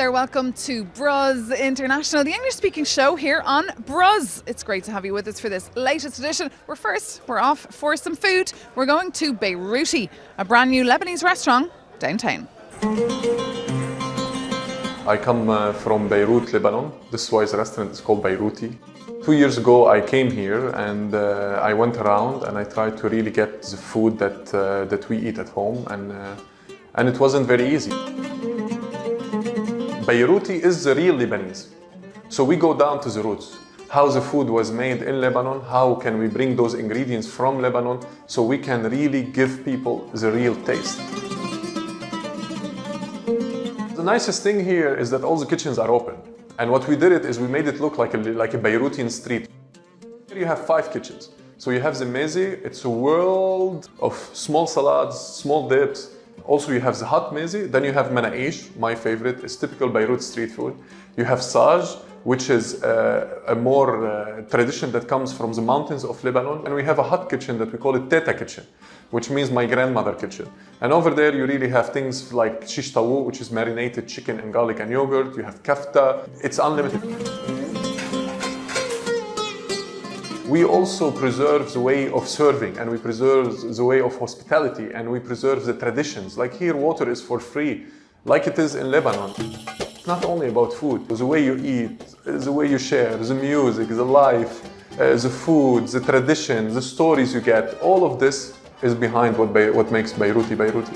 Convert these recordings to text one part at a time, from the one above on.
there, welcome to BRUZZ International, the English-speaking show here on BRUZZ. It's great to have you with us for this latest edition. We're off for some food. We're going to Brasserie, a brand new Lebanese restaurant downtown. I come from Beirut, Lebanon. This is why the restaurant is called Beiruti. 2 years ago I came here and I went around and I tried to really get the food that we eat at home, and it wasn't very easy. Beiruti is the real Lebanese. So we go down to the roots. How the food was made in Lebanon, how can we bring those ingredients from Lebanon so we can really give people the real taste. The nicest thing here is that all the kitchens are open. And what we did is we made it look like a Beirutian street. Here you have 5 kitchens. So you have the meze, it's a world of small salads, small dips. Also you have the hot meze, then you have manaish, my favorite, it's typical Beirut street food. You have saj, which is a more tradition that comes from the mountains of Lebanon. And we have a hot kitchen that we call it teta kitchen, which means my grandmother kitchen. And over there you really have things like shish tawu, which is marinated chicken and garlic and yogurt. You have kafta, it's unlimited. We also preserve the way of serving, and we preserve the way of hospitality, and we preserve the traditions. Like here, water is for free, like it is in Lebanon. It's not only about food. The way you eat, the way you share, the music, the life, the food, the tradition, the stories you get, all of this is behind what makes Beiruti Beiruti.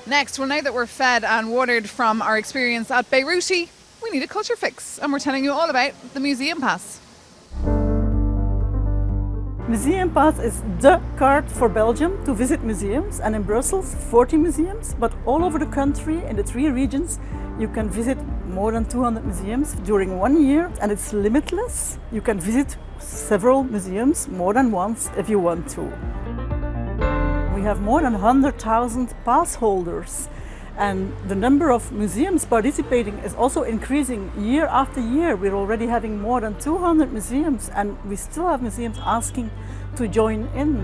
Next, well, now that we're fed and watered from our experience at Beiruti, we need a culture fix, and we're telling you all about the Museum Pass. Museum Pass is the card for Belgium to visit museums, and in Brussels 40 museums, but all over the country in the 3 regions you can visit more than 200 museums during 1 year, and it's limitless. You can visit several museums more than once if you want to. We have more than 100,000 pass holders, and the number of museums participating is also increasing year after year. We're already having more than 200 museums, and we still have museums asking to join in.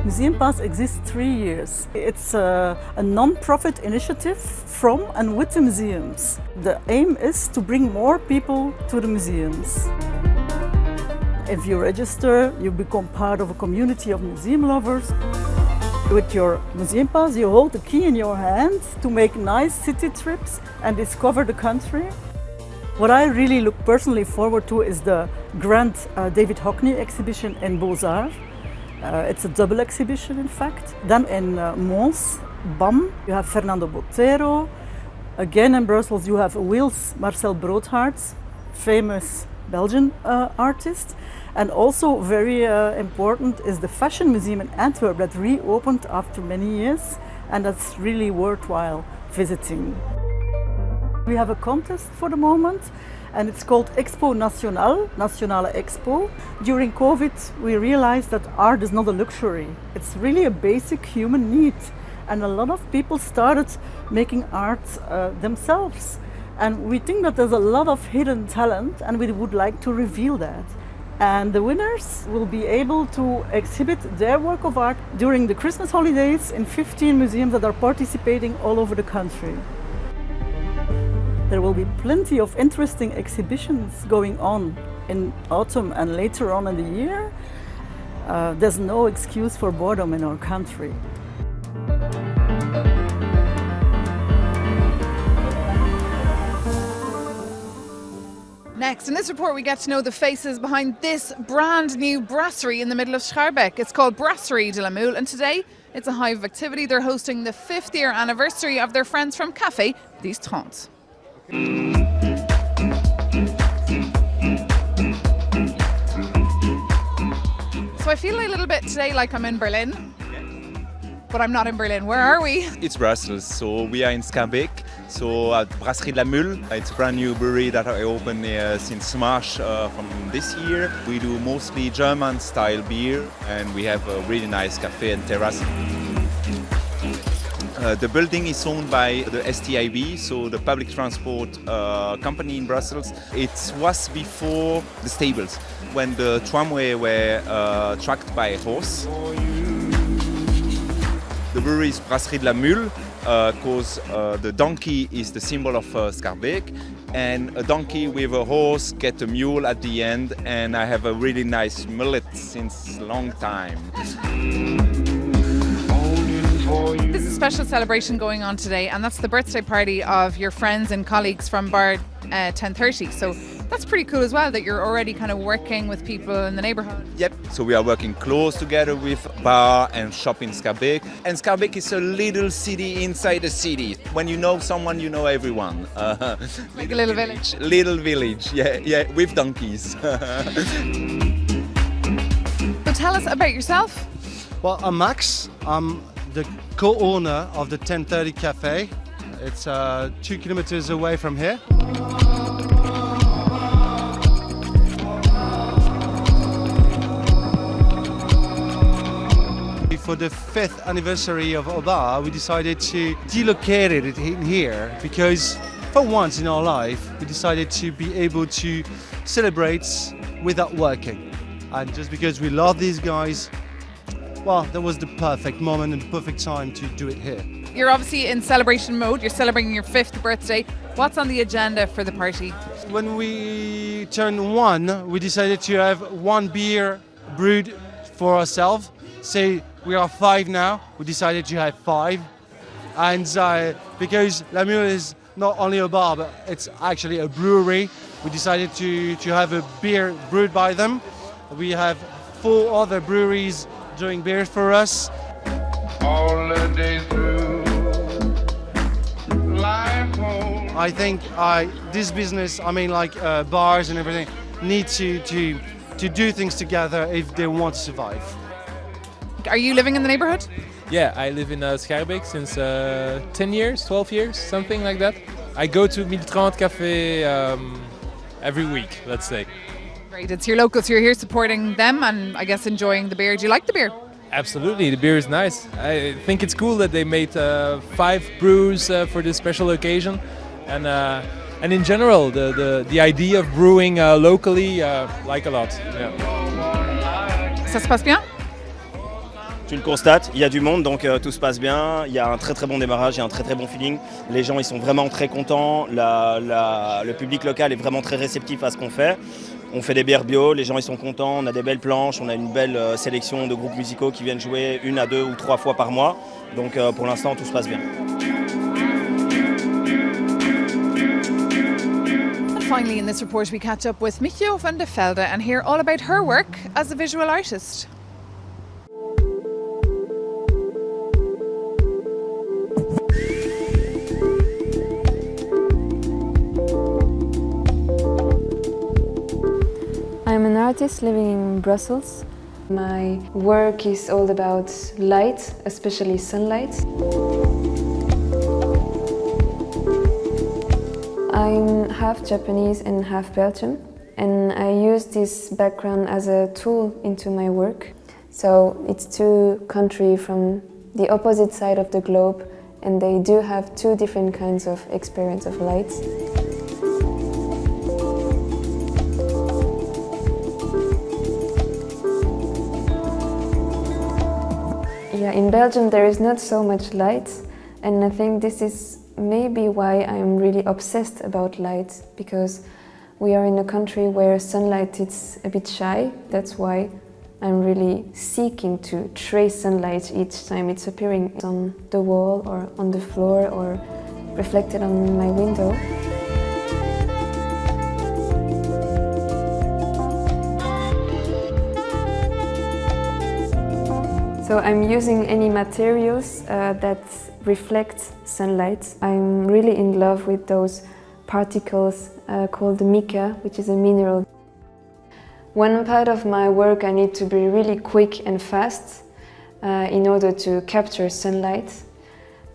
Museum Pass exists 3 years. It's a non-profit initiative from and with the museums. The aim is to bring more people to the museums. If you register, you become part of a community of museum lovers. With your Museum Pass, you hold the key in your hand to make nice city trips and discover the country. What I really look personally forward to is the Grand David Hockney exhibition in Beaux-Arts. It's a double exhibition, in fact. Then in Mons, BAM, you have Fernando Botero. Again in Brussels, you have Wils Marcel Broodhaert, famous Belgian artist. And also very important is the Fashion Museum in Antwerp that reopened after many years, and that's really worthwhile visiting. We have a contest for the moment, and it's called Expo Nationale, Nationale Expo. During COVID, we realized that art is not a luxury. It's really a basic human need, and a lot of people started making art themselves. And we think that there's a lot of hidden talent, and we would like to reveal that. And the winners will be able to exhibit their work of art during the Christmas holidays in 15 museums that are participating all over the country. There will be plenty of interesting exhibitions going on in autumn and later on in the year. There's no excuse for boredom in our country. Next, in this report, we get to know the faces behind this brand new brasserie in the middle of Schaerbeek. It's called Brasserie de la Mule, and today it's a hive of activity. They're hosting the 5th year anniversary of their friends from Café des 30. So I feel a little bit today like I'm in Berlin, but I'm not in Berlin. Where are we? It's Brussels, so we are in Schaerbeek, so at Brasserie de la Mule. It's a brand new brewery that I opened since March from this year. We do mostly German style beer, and we have a really nice cafe and terrace. The building is owned by the STIB, so the public transport company in Brussels. It was before the stables, when the tramway were tracked by a horse. The brewery is Brasserie de la Mule, because the donkey is the symbol of Schaerbeek. And a donkey with a horse get a mule at the end, and I have a really nice mullet since a long time. There's a special celebration going on today, and that's the birthday party of your friends and colleagues from Bar 1030. So that's pretty cool as well, that you're already kind of working with people in the neighborhood. Yep, so we are working close together with bar and shop in Schaerbeek. And Schaerbeek is a little city inside a city. When you know someone, you know everyone. Like a little village. Little village, yeah, with donkeys. So tell us about yourself. Well, I'm Max. I'm the co-owner of the 1030 Cafe. It's 2 kilometers away from here. For the 5th anniversary of our bar, we decided to delocate it in here because for once in our life, we decided to be able to celebrate without working. And just because we love these guys, well, that was the perfect moment and the perfect time to do it here. You're obviously in celebration mode. You're celebrating your 5th birthday. What's on the agenda for the party? When we turned 1, we decided to have 1 beer brewed for ourselves. Say we are 5 now, we decided to have 5. And because La Mule is not only a bar, but it's actually a brewery, we decided to have a beer brewed by them. We have 4 other breweries doing beers for us. All the days through, life home. I think this business, bars and everything, need to do things together if they want to survive. Are you living in the neighborhood? Yeah, I live in Schaerbeek since 10 years, 12 years, something like that. I go to 1030 Cafe every week, let's say. Great, it's your locals. So you're here supporting them and I guess enjoying the beer. Do you like the beer? Absolutely, the beer is nice. I think it's cool that they made 5 brews for this special occasion. And in general, the idea of brewing locally, like a lot. Yeah. Ça se passe bien? Tu le constates, il y a du monde, donc tout se passe bien. Il y a un très très bon démarrage, il y a un très très bon feeling. Les gens ils sont vraiment très contents. Le public local est vraiment très réceptif à ce qu'on fait. On fait des bières bio, les gens ils sont contents. On a des belles planches, on a une belle sélection de groupes musicaux qui viennent jouer 1 à 2 ou 3 fois par mois. Donc pour l'instant tout se passe bien. And finally in this report we catch up with Michio van de Velde and hear all about her work as a visual artist. I'm an artist living in Brussels. My work is all about light, especially sunlight. I'm half Japanese and half Belgian, and I use this background as a tool into my work. So it's 2 countries from the opposite side of the globe, and they do have 2 different kinds of experience of light. Yeah, in Belgium there is not so much light, and I think this is maybe why I'm really obsessed about light, because we are in a country where sunlight is a bit shy. That's why I'm really seeking to trace sunlight each time it's appearing on the wall or on the floor or reflected on my window. So I'm using any materials that reflect sunlight. I'm really in love with those particles called mica, which is a mineral. One part of my work I need to be really quick and fast in order to capture sunlight,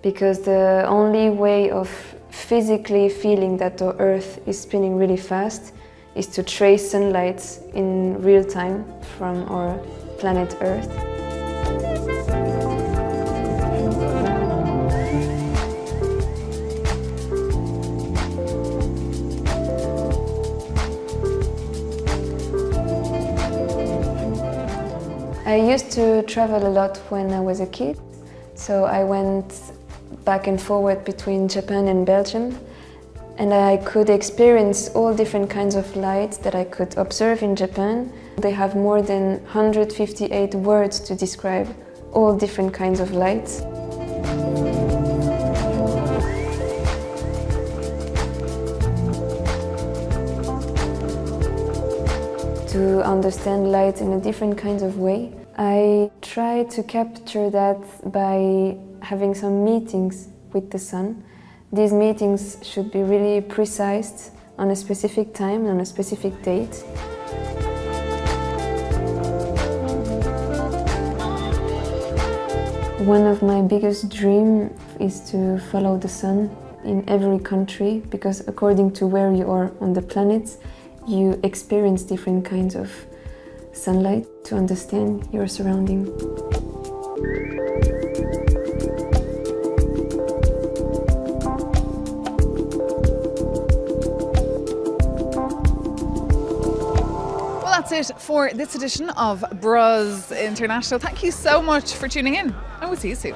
because the only way of physically feeling that the Earth is spinning really fast is to trace sunlight in real time from our planet Earth. I used to travel a lot when I was a kid, So I went back and forward between Japan and Belgium, and I could experience all different kinds of light that I could observe in Japan. They have more than 158 words to describe all different kinds of light. To understand light in a different kind of way, I try to capture that by having some meetings with the sun. These meetings should be really precise on a specific time, on a specific date. One of my biggest dreams is to follow the sun in every country, because according to where you are on the planet, you experience different kinds of sunlight to understand your surrounding. Well, that's it for this edition of BRUZZ International. Thank you so much for tuning in, and we'll see you soon.